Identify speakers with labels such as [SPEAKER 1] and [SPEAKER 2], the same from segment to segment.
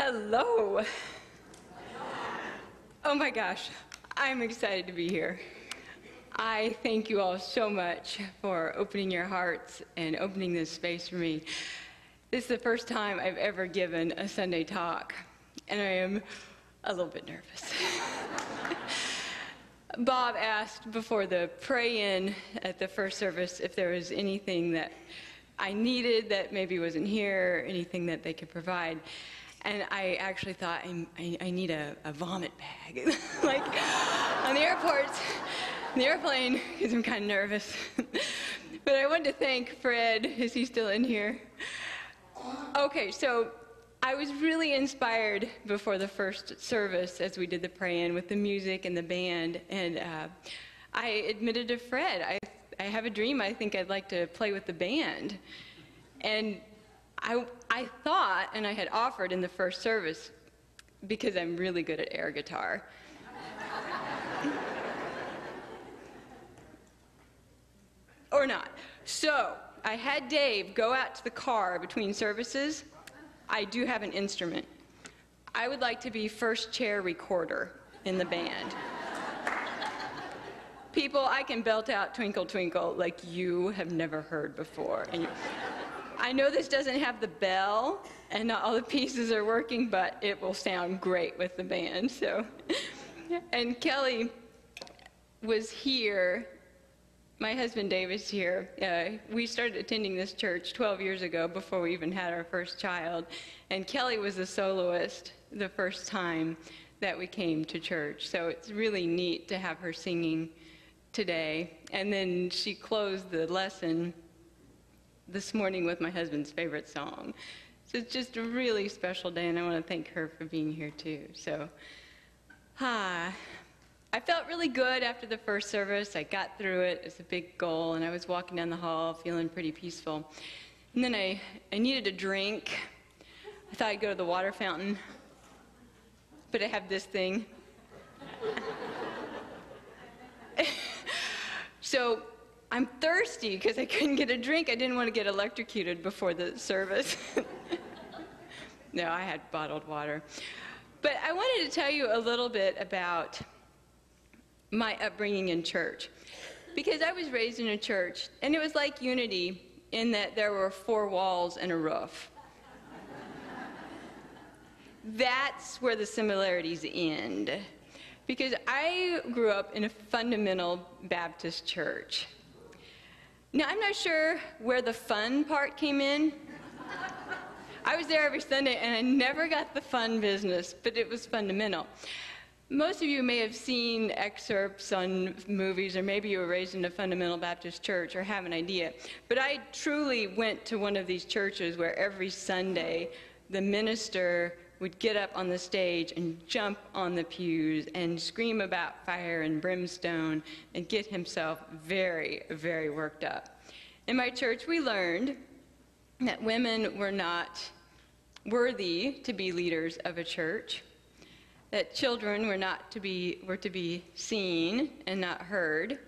[SPEAKER 1] Hello. Oh my gosh, I'm excited to be here. I thank you all so much for opening your hearts and opening this space for me. This is the first time I've ever given a Sunday talk, and I am a little bit nervous. Bob asked before the pray-in at the first service if there was anything that I needed that maybe wasn't here, anything that they could provide. And I actually thought, I need a vomit bag. Like, on the airplane, because I'm kind of nervous. But I wanted to thank Fred. Is he still in here? Okay, so I was really inspired before the first service as we did the pray-in with the music and the band. And I admitted to Fred, I have a dream. I think I'd like to play with the band. And I thought, and I had offered in the first service, because I'm really good at air guitar. Or not. So I had Dave go out to the car between services. I do have an instrument. I would like to be first chair recorder in the band. People, I can belt out Twinkle Twinkle like you have never heard before. And I know this doesn't have the bell, and not all the pieces are working, but it will sound great with the band. So, and Kelly was here. My husband Dave is here. We started attending this church 12 years ago before we even had our first child. And Kelly was the soloist the first time that we came to church. So it's really neat to have her singing today. And then she closed the lesson this morning with my husband's favorite song. So it's just a really special day, and I want to thank her for being here too. So, I felt really good after the first service. I got through it. It's a big goal, and I was walking down the hall feeling pretty peaceful. And then I needed a drink. I thought I'd go to the water fountain, but I have this thing. So I'm thirsty because I couldn't get a drink. I didn't want to get electrocuted before the service. No, I had bottled water. But I wanted to tell you a little bit about my upbringing in church, because I was raised in a church, and it was like Unity in that there were 4 walls and a roof. That's where the similarities end, because I grew up in a fundamental Baptist church. Now, I'm not sure where the fun part came in. I was there every Sunday, and I never got the fun business, but it was fundamental. Most of you may have seen excerpts on movies, or maybe you were raised in a fundamental Baptist church or have an idea. But I truly went to one of these churches where every Sunday the minister would get up on the stage and jump on the pews and scream about fire and brimstone and get himself very, very worked up. In my church, we learned that women were not worthy to be leaders of a church, that children were to be seen and not heard,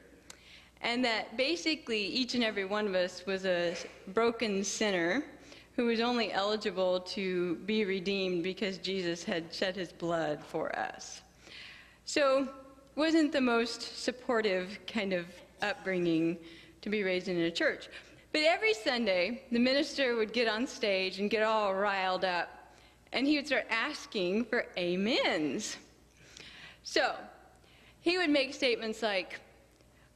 [SPEAKER 1] and that basically each and every one of us was a broken sinner who was only eligible to be redeemed because Jesus had shed his blood for us. So it wasn't the most supportive kind of upbringing to be raised in a church. But every Sunday, the minister would get on stage and get all riled up, and he would start asking for amens. So he would make statements like,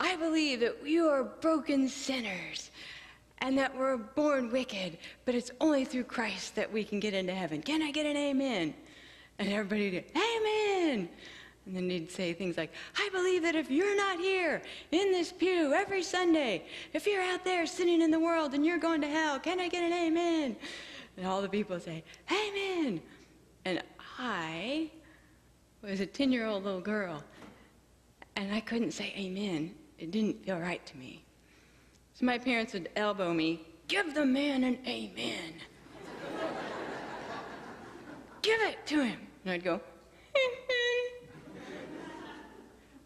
[SPEAKER 1] I believe that we are broken sinners, and that we're born wicked, but it's only through Christ that we can get into heaven. Can I get an amen? And everybody would go, amen! And then he'd say things like, I believe that if you're not here in this pew every Sunday, if you're out there sitting in the world and you're going to hell, can I get an amen? And all the people say, amen! And I was a 10-year-old little girl, and I couldn't say amen. It didn't feel right to me. So my parents would elbow me, give the man an amen. Give it to him. And I'd go,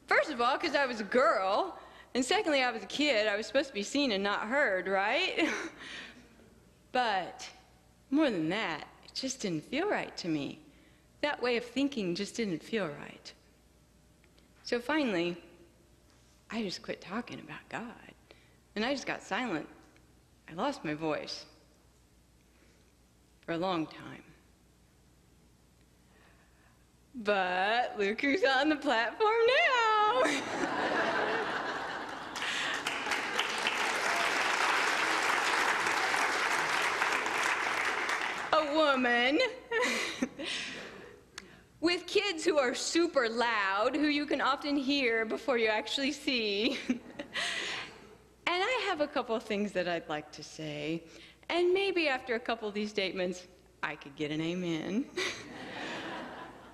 [SPEAKER 1] First of all, because I was a girl, and secondly, I was a kid. I was supposed to be seen and not heard, right? But more than that, it just didn't feel right to me. That way of thinking just didn't feel right. So finally, I just quit talking about God. And I just got silent. I lost my voice for a long time. But look who's on the platform now. A woman with kids who are super loud, who you can often hear before you actually see. And I have a couple of things that I'd like to say. And maybe after a couple of these statements, I could get an amen.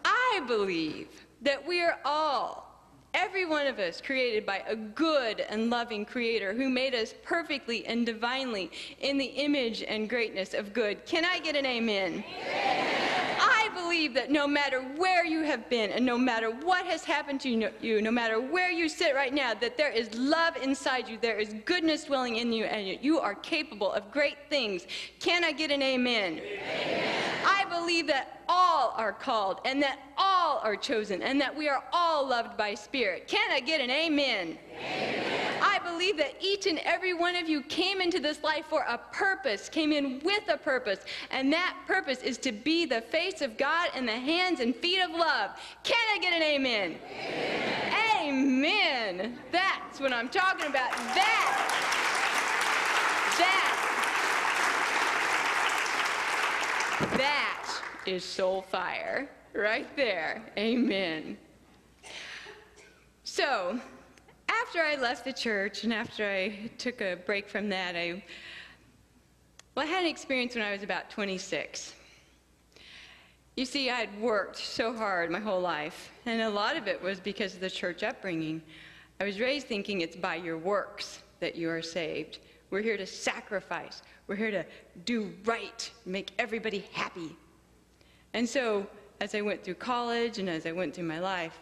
[SPEAKER 1] I believe that we are all, every one of us, created by a good and loving Creator who made us perfectly and divinely in the image and greatness of good. Can I get an amen? Amen. I believe that no matter where you have been and no matter what has happened to you, no matter where you sit right now, that there is love inside you, there is goodness dwelling in you, and you are capable of great things. Can I get an amen? Amen. I believe that all are called and that all are chosen and that we are all loved by Spirit. Can I get an amen? Amen. I believe that each and every one of you came into this life for a purpose, came in with a purpose, and that purpose is to be the face of God and the hands and feet of love. Can I get an amen? Amen. Amen. That's what I'm talking about. That is soul fire right there. Amen. So, after I left the church and after I took a break from that, I had an experience when I was about 26. You see, I had worked so hard my whole life, and a lot of it was because of the church upbringing. I was raised thinking it's by your works that you are saved. We're here to sacrifice. We're here to do right, make everybody happy. And so, as I went through college and as I went through my life,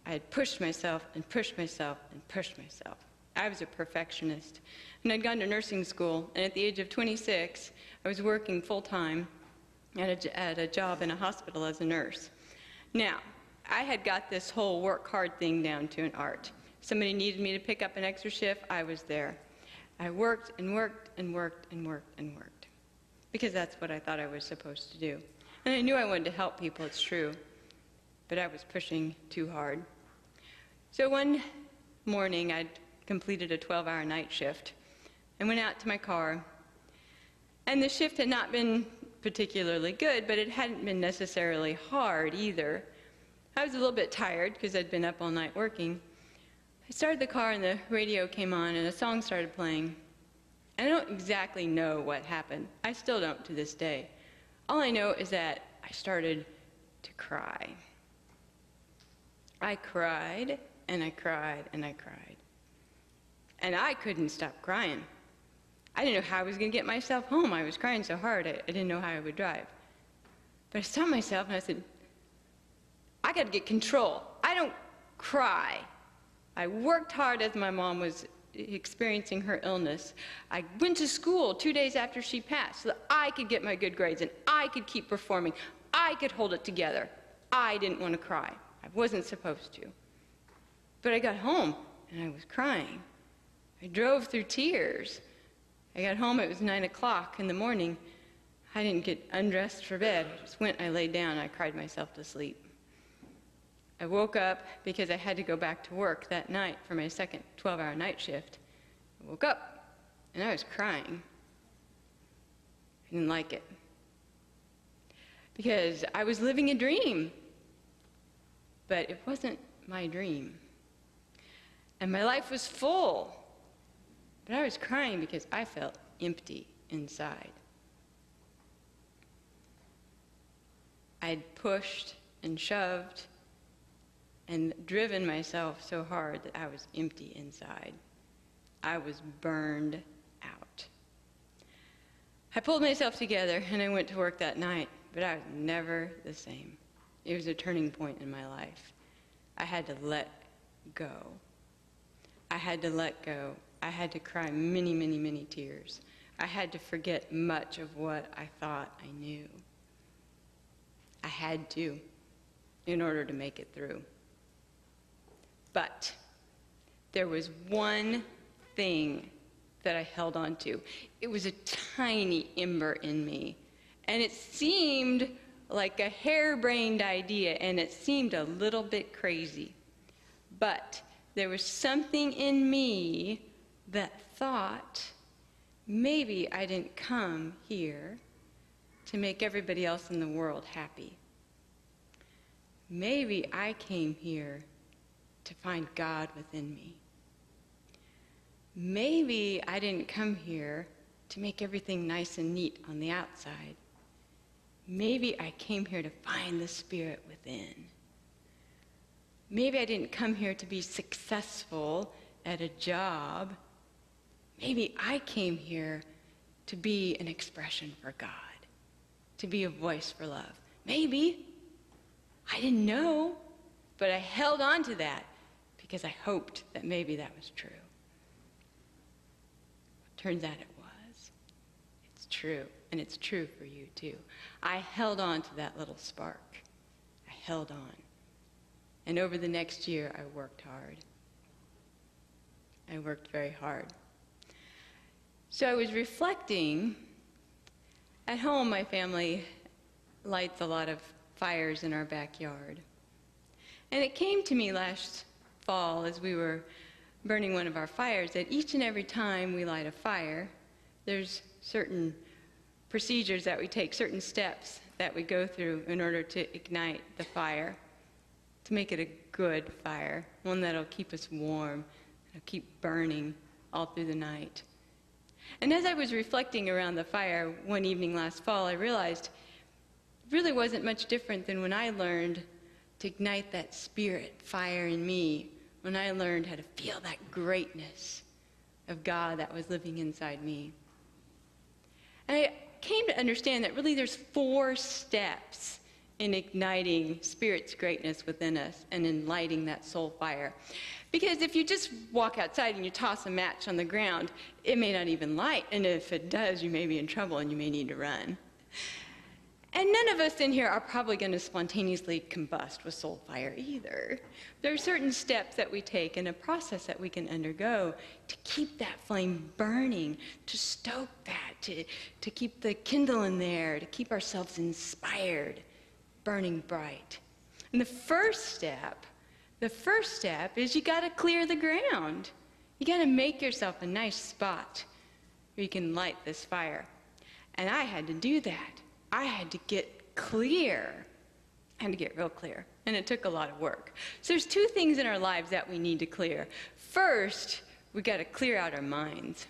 [SPEAKER 1] I had pushed myself and pushed myself and pushed myself. I was a perfectionist. And I'd gone to nursing school, and at the age of 26, I was working full-time at a job in a hospital as a nurse. Now, I had got this whole work hard thing down to an art. Somebody needed me to pick up an extra shift, I was there. I worked and worked and worked and worked and worked, because that's what I thought I was supposed to do. And I knew I wanted to help people, it's true, but I was pushing too hard. So one morning, I'd completed a 12-hour night shift. I went out to my car, and the shift had not been particularly good, but it hadn't been necessarily hard either. I was a little bit tired because I'd been up all night working. I started the car and the radio came on and a song started playing. And I don't exactly know what happened. I still don't to this day. All I know is that I started to cry. I cried and I cried and I cried. And I couldn't stop crying. I didn't know how I was going to get myself home. I was crying so hard, I didn't know how I would drive. But I stopped myself and I said, I got to get control. I don't cry. I worked hard as my mom was experiencing her illness. I went to school 2 days after she passed so that I could get my good grades and I could keep performing. I could hold it together. I didn't want to cry. I wasn't supposed to. But I got home and I was crying. I drove through tears. I got home, it was 9 o'clock in the morning. I didn't get undressed for bed. I just went, I laid down, I cried myself to sleep. I woke up because I had to go back to work that night for my second 12-hour night shift. I woke up and I was crying. I didn't like it. Because I was living a dream. But it wasn't my dream. And my life was full. But I was crying because I felt empty inside. I'd pushed and shoved and driven myself so hard that I was empty inside. I was burned out. I pulled myself together and I went to work that night, but I was never the same. It was a turning point in my life. I had to let go. I had to let go. I had to cry many, many, many tears. I had to forget much of what I thought I knew. I had to in order to make it through. But there was one thing that I held on to. It was a tiny ember in me, and it seemed like a harebrained idea, and it seemed a little bit crazy. But there was something in me that thought, maybe I didn't come here to make everybody else in the world happy. Maybe I came here to find God within me. Maybe I didn't come here to make everything nice and neat on the outside. Maybe I came here to find the Spirit within. Maybe I didn't come here to be successful at a job. Maybe I came here to be an expression for God, to be a voice for love. Maybe. I didn't know, but I held on to that because I hoped that maybe that was true. Turns out it was. It's true, and it's true for you too. I held on to that little spark. I held on. And over the next year, I worked hard. I worked very hard. So I was reflecting. At home, my family lights a lot of fires in our backyard. And it came to me last fall as we were burning one of our fires that each and every time we light a fire, there's certain procedures that we take, certain steps that we go through in order to ignite the fire, to make it a good fire, one that'll keep us warm, that'll keep burning all through the night. And as I was reflecting around the fire one evening last fall, I realized it really wasn't much different than when I learned to ignite that spirit fire in me, when I learned how to feel that greatness of God that was living inside me. And I came to understand that really there's 4 steps in igniting Spirit's greatness within us and in lighting that soul fire. Because if you just walk outside and you toss a match on the ground, it may not even light, and if it does, you may be in trouble and you may need to run. And none of us in here are probably going to spontaneously combust with soul fire either. There are certain steps that we take and a process that we can undergo to keep that flame burning, to stoke that, to keep the kindle in there, to keep ourselves inspired, burning bright. And the first step is you got to clear the ground. You got to make yourself a nice spot where you can light this fire. And I had to do that. I had to get clear. I had to get real clear. And it took a lot of work. So there's 2 things in our lives that we need to clear. First, we got to clear out our minds.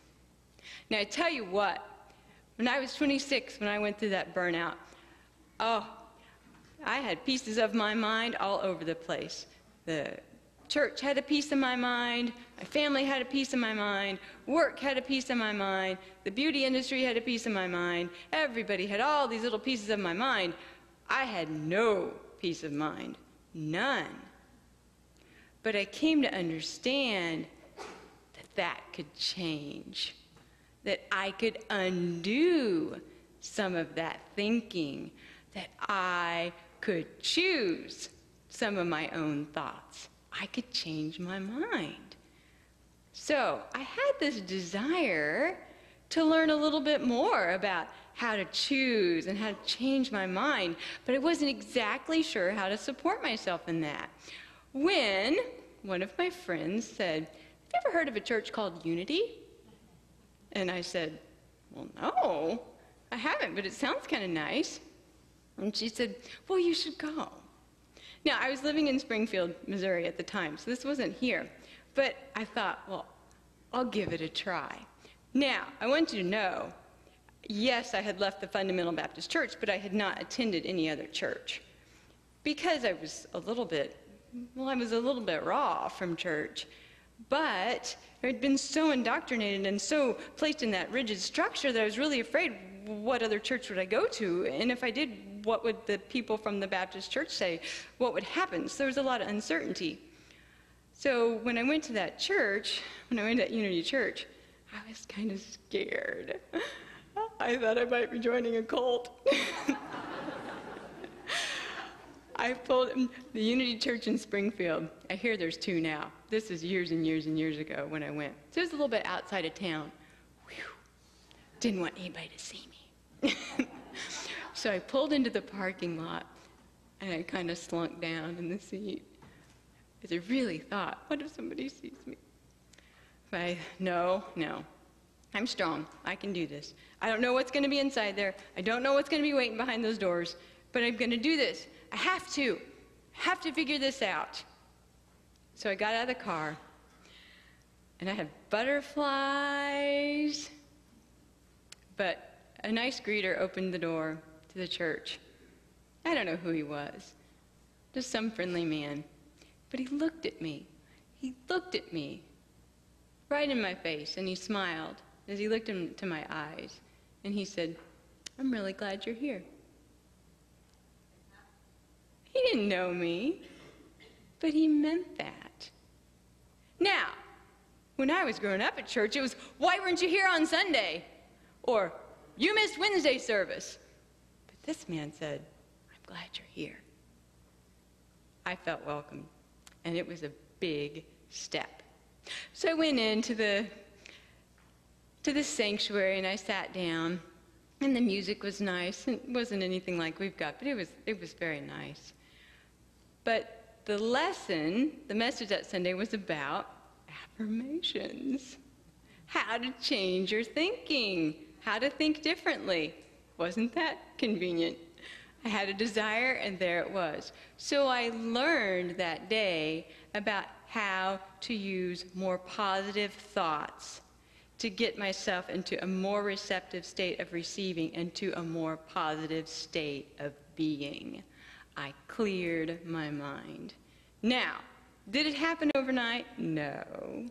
[SPEAKER 1] Now, I tell you what, when I was 26, when I went through that burnout, I had pieces of my mind all over the place. The church had a piece of my mind, my family had a piece of my mind, work had a piece of my mind, the beauty industry had a piece of my mind, everybody had all these little pieces of my mind. I had no peace of mind, none. But I came to understand that that could change, that I could undo some of that thinking, that I could choose some of my own thoughts. I could change my mind. So I had this desire to learn a little bit more about how to choose and how to change my mind, but I wasn't exactly sure how to support myself in that. When one of my friends said, "Have you ever heard of a church called Unity?" And I said, "Well, no, I haven't, but it sounds kind of nice." And she said, "Well, you should go." Now, I was living in Springfield, Missouri at the time, so this wasn't here. But I thought, well, I'll give it a try. Now, I want you to know, yes, I had left the Fundamental Baptist Church, but I had not attended any other church. Because I was a little bit raw from church. But I had been so indoctrinated and so placed in that rigid structure that I was really afraid, what other church would I go to? And if I did, what would the people from the Baptist church say? What would happen? So there was a lot of uncertainty. So when I went to that church, when I went to that Unity Church, I was kind of scared. I thought I might be joining a cult. I pulled the Unity Church in Springfield. I hear there's two now. This is years and years and years ago when I went. So it was a little bit outside of town. Whew. Didn't want anybody to see me. So I pulled into the parking lot, and I kind of slunk down in the seat. Because I really thought, what if somebody sees me? No, I'm strong. I can do this. I don't know what's going to be inside there. I don't know what's going to be waiting behind those doors, but I'm going to do this. I have to figure this out. So I got out of the car, and I had butterflies, but a nice greeter opened the door to the church. I don't know who he was, just some friendly man. But he looked at me. He looked at me right in my face, and he smiled as he looked into my eyes, and he said, "I'm really glad you're here." He didn't know me, but he meant that. Now, when I was growing up at church, it was, "Why weren't you here on Sunday?" Or, "You missed Wednesday service." But this man said, "I'm glad you're here." I felt welcome, and it was a big step. So I went into the sanctuary, and I sat down, and the music was nice. It wasn't anything like we've got, but it was very nice. But the message that Sunday was about affirmations. How to change your thinking, how to think differently. Wasn't that convenient? I had a desire, and there it was. So I learned that day about how to use more positive thoughts to get myself into a more receptive state of receiving and to a more positive state of being. I cleared my mind. Now, did it happen overnight? No.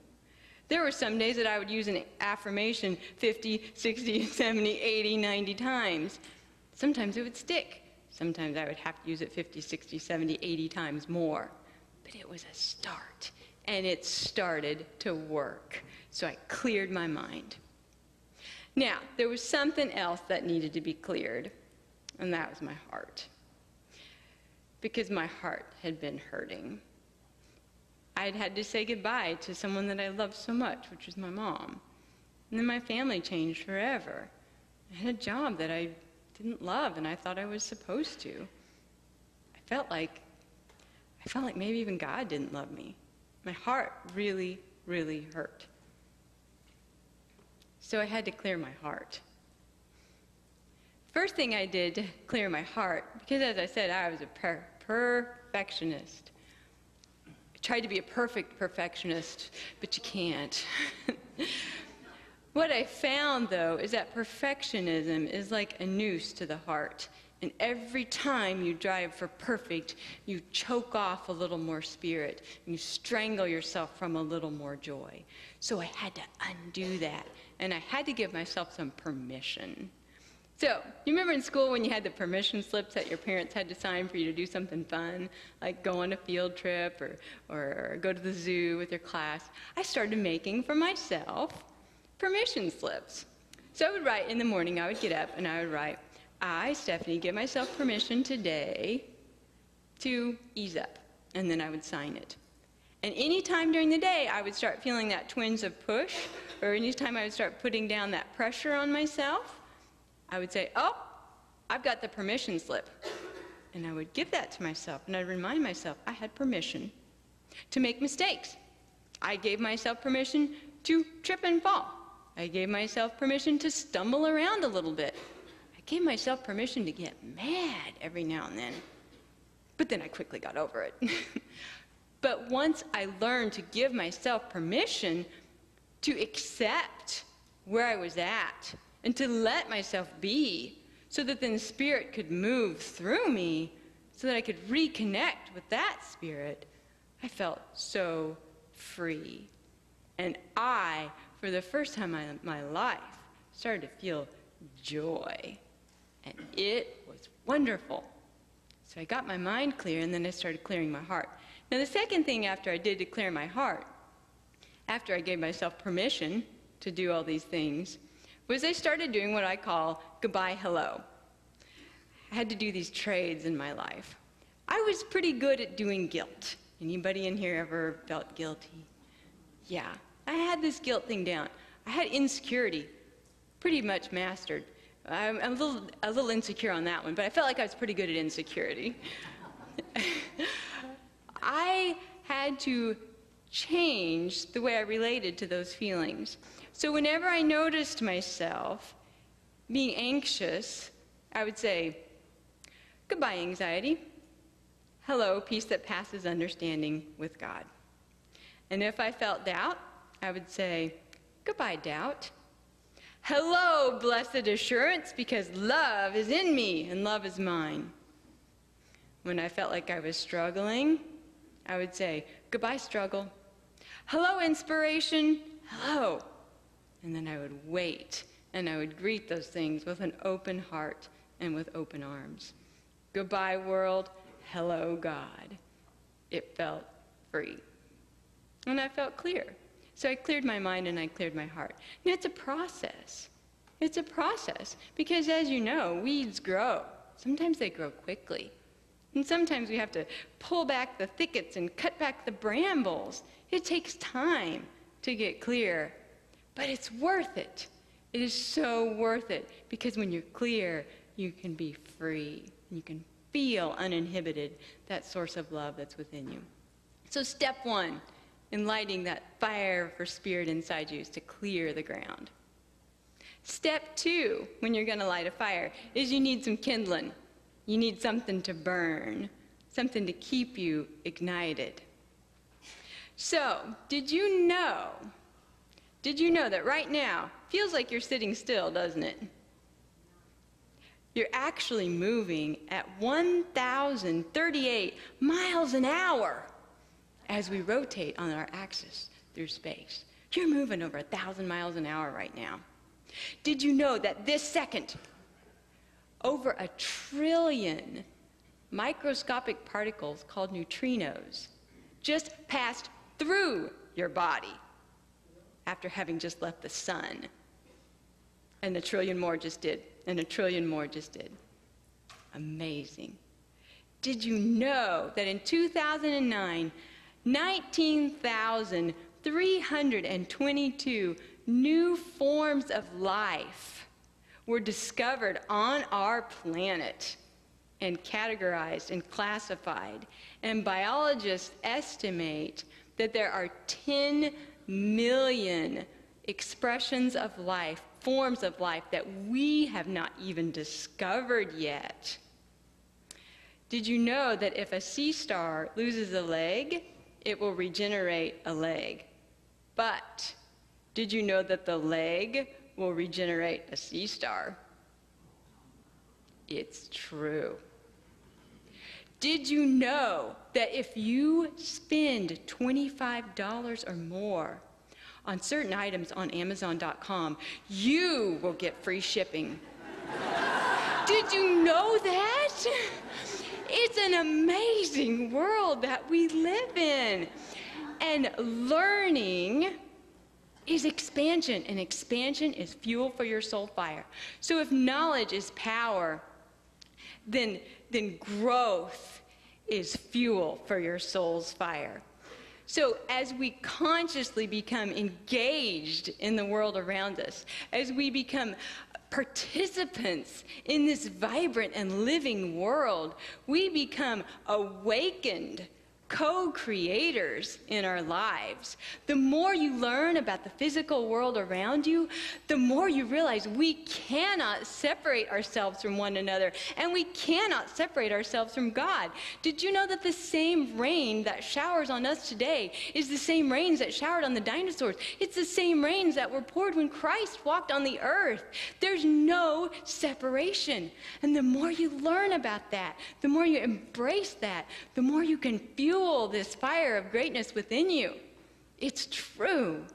[SPEAKER 1] There were some days that I would use an affirmation 50, 60, 70, 80, 90 times. Sometimes it would stick. Sometimes I would have to use it 50, 60, 70, 80 times more. But it was a start, and it started to work. So I cleared my mind. Now, there was something else that needed to be cleared, and that was my heart. Because my heart had been hurting. I'd had to say goodbye to someone that I loved so much, which was my mom. And then my family changed forever. I had a job that I didn't love, and I thought I was supposed to. I felt like maybe even God didn't love me. My heart really, really hurt. So I had to clear my heart. First thing I did to clear my heart, because as I said, I was a perfectionist. I tried to be a perfect perfectionist, but you can't. What I found, though, is that perfectionism is like a noose to the heart. And every time you drive for perfect, you choke off a little more spirit. And you strangle yourself from a little more joy. So I had to undo that. And I had to give myself some permission. So, you remember in school when you had the permission slips that your parents had to sign for you to do something fun, like go on a field trip or go to the zoo with your class? I started making for myself permission slips. So I would write in the morning, I would get up and I would write, "I, Steffany, give myself permission today to ease up." And then I would sign it. And any time during the day, I would start feeling that twinge of push, or any time I would start putting down that pressure on myself, I would say, "Oh, I've got the permission slip." And I would give that to myself, and I'd remind myself I had permission to make mistakes. I gave myself permission to trip and fall. I gave myself permission to stumble around a little bit. I gave myself permission to get mad every now and then. But then I quickly got over it. But once I learned to give myself permission to accept where I was at and to let myself be, so that then Spirit could move through me, so that I could reconnect with that Spirit, I felt so free. And I, for the first time in my life, started to feel joy. And it was wonderful. So I got my mind clear, and then I started clearing my heart. Now, the second thing after I did to clear my heart, after I gave myself permission to do all these things, was I started doing what I call goodbye hello. I had to do these trades in my life. I was pretty good at doing guilt. Anybody in here ever felt guilty? Yeah, I had this guilt thing down. I had insecurity pretty much mastered. I'm a little insecure on that one, but I felt like I was pretty good at insecurity. I had to change the way I related to those feelings. So whenever I noticed myself being anxious, I would say, goodbye, anxiety. Hello, peace that passes understanding with God. And if I felt doubt, I would say, goodbye, doubt. Hello, blessed assurance, because love is in me and love is mine. When I felt like I was struggling, I would say, goodbye, struggle. Hello, inspiration. Hello. And then I would wait, and I would greet those things with an open heart and with open arms. Goodbye, world. Hello, God. It felt free. And I felt clear. So I cleared my mind and I cleared my heart. Now, it's a process. It's a process because, as you know, weeds grow. Sometimes they grow quickly. And sometimes we have to pull back the thickets and cut back the brambles. It takes time to get clear, but it's worth it. It is so worth it because when you're clear, you can be free. You can feel uninhibited that source of love that's within you. So step one in lighting that fire for spirit inside you is to clear the ground. Step two, when you're going to light a fire, is you need some kindling. You need something to burn, something to keep you ignited. So, did you know that right now, feels like you're sitting still, doesn't it? You're actually moving at 1,038 miles an hour as we rotate on our axis through space. You're moving over 1,000 miles an hour right now. Did you know that this second, over 1 trillion microscopic particles called neutrinos just passed through your body after having just left the sun? And 1 trillion more just did, and 1 trillion more just did. Amazing. Did you know that in 2009, 19,322 new forms of life were discovered on our planet and categorized and classified? And biologists estimate that there are 10 million expressions of life, forms of life that we have not even discovered yet. Did you know that if a sea star loses a leg, it will regenerate a leg? But did you know that the leg will regenerate a sea star? It's true. Did you know that if you spend $25 or more on certain items on Amazon.com, you will get free shipping? Did you know that? It's an amazing world that we live in. And learning is expansion, and expansion is fuel for your soul fire. So if knowledge is power, then growth is fuel for your soul's fire. So as we consciously become engaged in the world around us, as we become participants in this vibrant and living world, we become awakened co-creators in our lives. The more you learn about the physical world around you, the more you realize we cannot separate ourselves from one another, and we cannot separate ourselves from God. Did you know that the same rain that showers on us today is the same rains that showered on the dinosaurs? It's the same rains that were poured when Christ walked on the earth. There's no separation. And the more you learn about that, the more you embrace that, the more you can fuel this fire of greatness within you. It's true.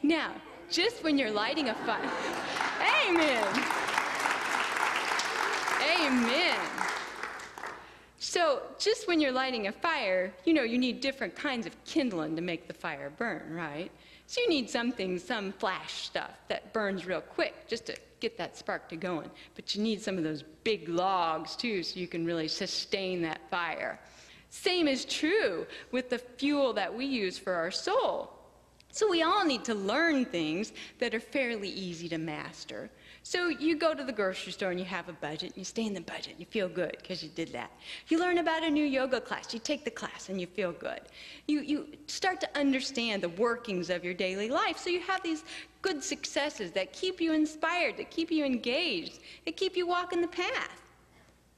[SPEAKER 1] Now, just when you're lighting a fire, amen. Amen. So, just when you're lighting a fire, you know, you need different kinds of kindling to make the fire burn, right? So you need something, some flash stuff that burns real quick just to get that spark to going. But you need some of those big logs too so you can really sustain that fire. Same is true with the fuel that we use for our soul. So we all need to learn things that are fairly easy to master. So you go to the grocery store and you have a budget, and you stay in the budget, and you feel good because you did that. You learn about a new yoga class, you take the class, and you feel good. You start to understand the workings of your daily life, so you have these good successes that keep you inspired, that keep you engaged, that keep you walking the path.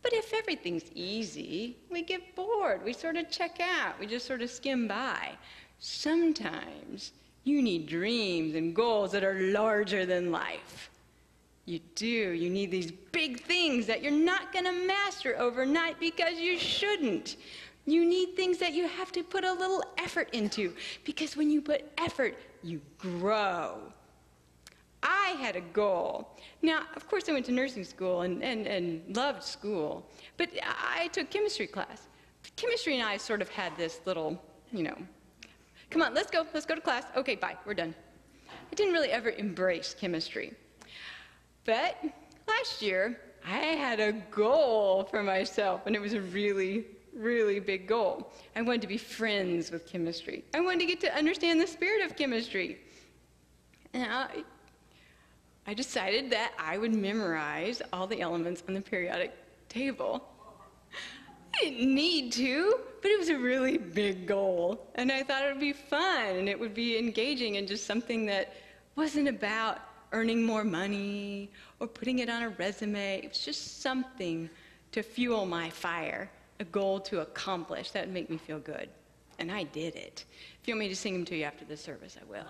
[SPEAKER 1] But if everything's easy, we get bored, we sort of check out, we just sort of skim by. Sometimes you need dreams and goals that are larger than life. You do. You need these big things that you're not going to master overnight because you shouldn't. You need things that you have to put a little effort into, because when you put effort, you grow. I had a goal. Now, of course, I went to nursing school and loved school, but I took chemistry class. Chemistry and I sort of had this little, come on, let's go to class. Okay, bye, we're done. I didn't really ever embrace chemistry. But last year, I had a goal for myself, and it was a really, really big goal. I wanted to be friends with chemistry. I wanted to get to understand the spirit of chemistry. And I decided that I would memorize all the elements on the periodic table. I didn't need to, but it was a really big goal. And I thought it would be fun, and it would be engaging, and just something that wasn't about earning more money or putting it on a resume. It was just something to fuel my fire, a goal to accomplish that would make me feel good. And I did it. If you want me to sing them to you after the service, I will.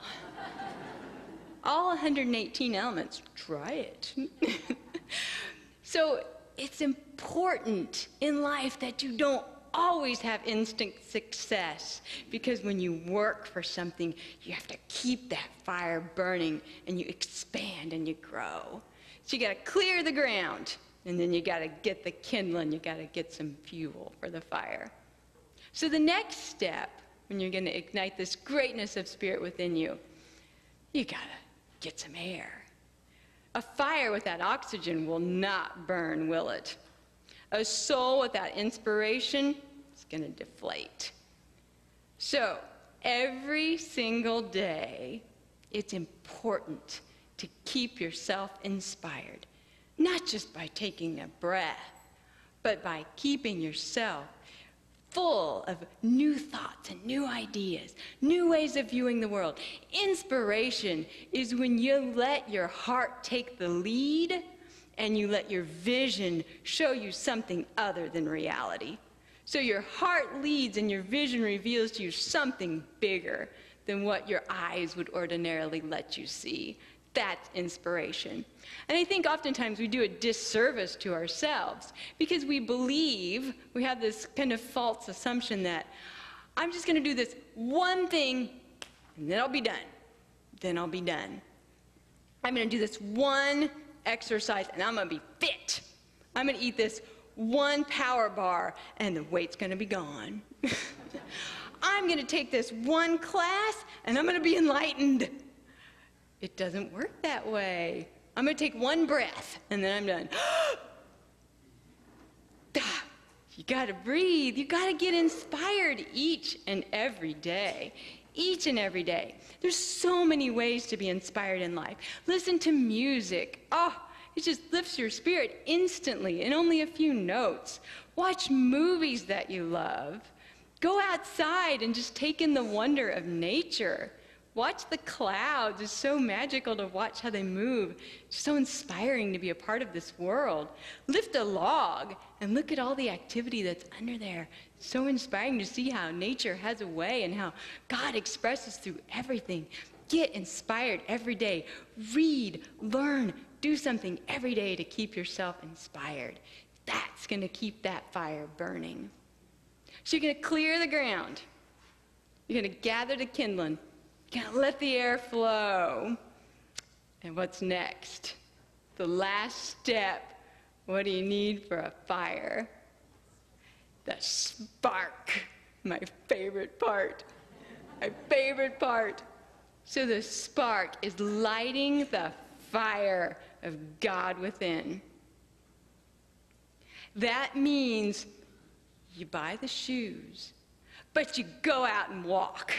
[SPEAKER 1] All 118 elements, try it. So it's important in life that you don't always have instant success, because when you work for something, you have to keep that fire burning, and you expand and you grow. So you got to clear the ground, and then you got to get the kindling, you got to get some fuel for the fire. So the next step, when you're going to ignite this greatness of spirit within you, you got to get some air. A fire without oxygen will not burn, will it? A soul without inspiration is going to deflate. So, every single day, it's important to keep yourself inspired. Not just by taking a breath, but by keeping yourself full of new thoughts and new ideas, new ways of viewing the world. Inspiration is when you let your heart take the lead, and you let your vision show you something other than reality. So your heart leads and your vision reveals to you something bigger than what your eyes would ordinarily let you see. That's inspiration. And I think oftentimes we do a disservice to ourselves because we believe, we have this kind of false assumption that I'm just going to do this one thing and then I'll be done. Then I'll be done. I'm going to do this one exercise and I'm going to be fit. I'm going to eat this one power bar and the weight's going to be gone. I'm going to take this one class and I'm going to be enlightened. It doesn't work that way. I'm going to take one breath and then I'm done. You got to breathe. You got to get inspired each and every day. Each and every day. There's so many ways to be inspired in life. Listen to music. Oh, it just lifts your spirit instantly in only a few notes. Watch movies that you love. Go outside and just take in the wonder of nature. Watch the clouds. It's so magical to watch how they move. It's so inspiring to be a part of this world. Lift a log and look at all the activity that's under there. It's so inspiring to see how nature has a way and how God expresses through everything. Get inspired every day. Read, learn, do something every day to keep yourself inspired. That's going to keep that fire burning. So you're going to clear the ground. You're going to gather the kindling. You're going to let the air flow. And what's next? The last step. What do you need for a fire? The spark. My favorite part. My favorite part. So the spark is lighting the fire of God within. That means you buy the shoes, but you go out and walk.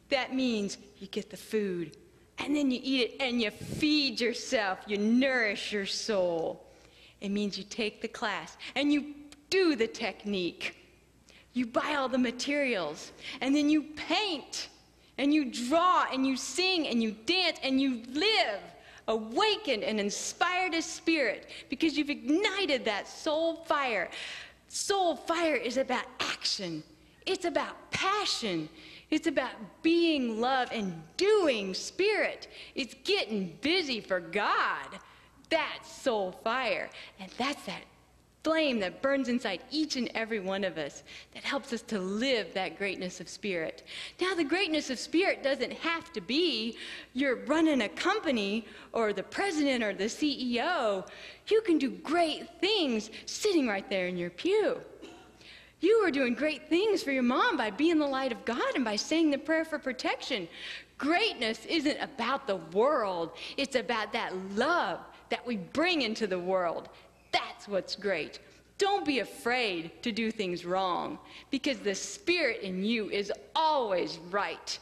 [SPEAKER 1] That means you get the food, and then you eat it, and you feed yourself. You nourish your soul. It means you take the class, and you do the technique. You buy all the materials, and then you paint, and you draw, and you sing, and you dance, and you live awakened and inspired as spirit because you've ignited that soul fire. Soul fire is about action. It's about passion. It's about being love and doing spirit. It's getting busy for God. That's soul fire. And that's that flame that burns inside each and every one of us that helps us to live that greatness of spirit. Now, the greatness of spirit doesn't have to be you're running a company or the president or the CEO. You can do great things sitting right there in your pew. You are doing great things for your mom by being the light of God and by saying the prayer for protection. Greatness isn't about the world. It's about that love that we bring into the world. That's what's great. Don't be afraid to do things wrong because the spirit in you is always right.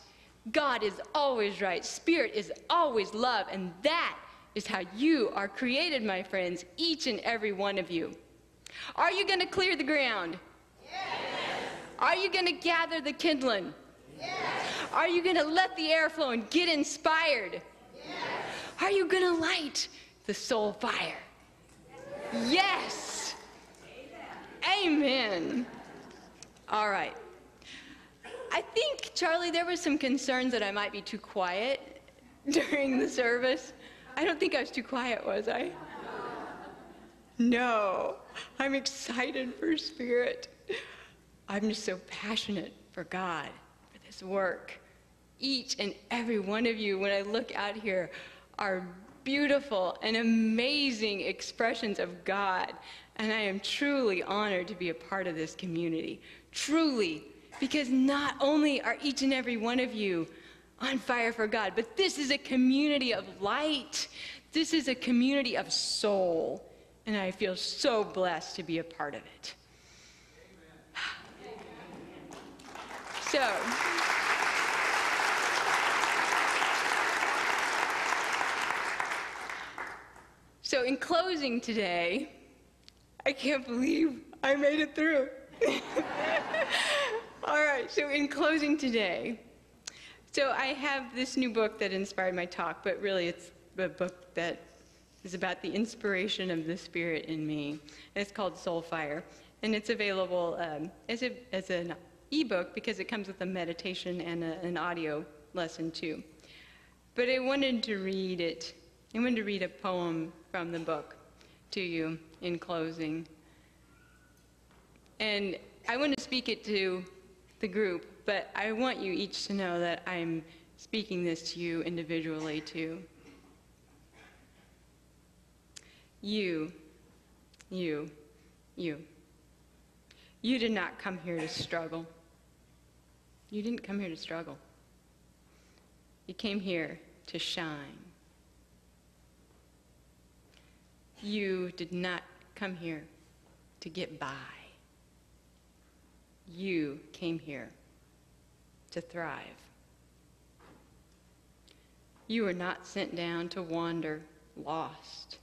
[SPEAKER 1] God is always right. Spirit is always love. And that is how you are created, my friends, each and every one of you. Are you going to clear the ground? Yes. Are you going to gather the kindling? Yes. Are you going to let the air flow and get inspired? Yes. Are you going to light the soul fire? Yes. Amen. All right. I think, Charlie, there was some concerns that I might be too quiet during the service. I don't think I was too quiet, was I? No. I'm excited for Spirit. I'm just so passionate for God, for this work. Each and every one of you, when I look out here, are beautiful and amazing expressions of God. And I am truly honored to be a part of this community. Truly. Because not only are each and every one of you on fire for God, but this is a community of light. This is a community of soul. And I feel so blessed to be a part of it. So in closing today, I can't believe I made it through. All right, so in closing today, so I have this new book that inspired my talk, but really it's a book that is about the inspiration of the Spirit in me. And it's called Soul Fire, and it's available as an ebook because it comes with a meditation and an audio lesson too. But I wanted to read it. I wanted to read a poem from the book to you in closing. And I want to speak it to the group, but I want you each to know that I'm speaking this to you individually too. You did not come here to struggle. You didn't come here to struggle. You came here to shine. You did not come here to get by. You came here to thrive. You were not sent down to wander lost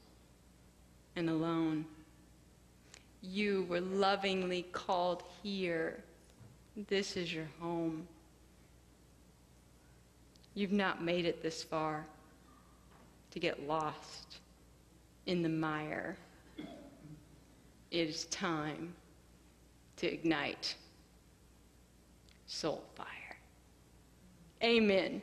[SPEAKER 1] and alone. You were lovingly called here. This is your home. You've not made it this far to get lost in the mire. It is time to ignite soul fire. Amen.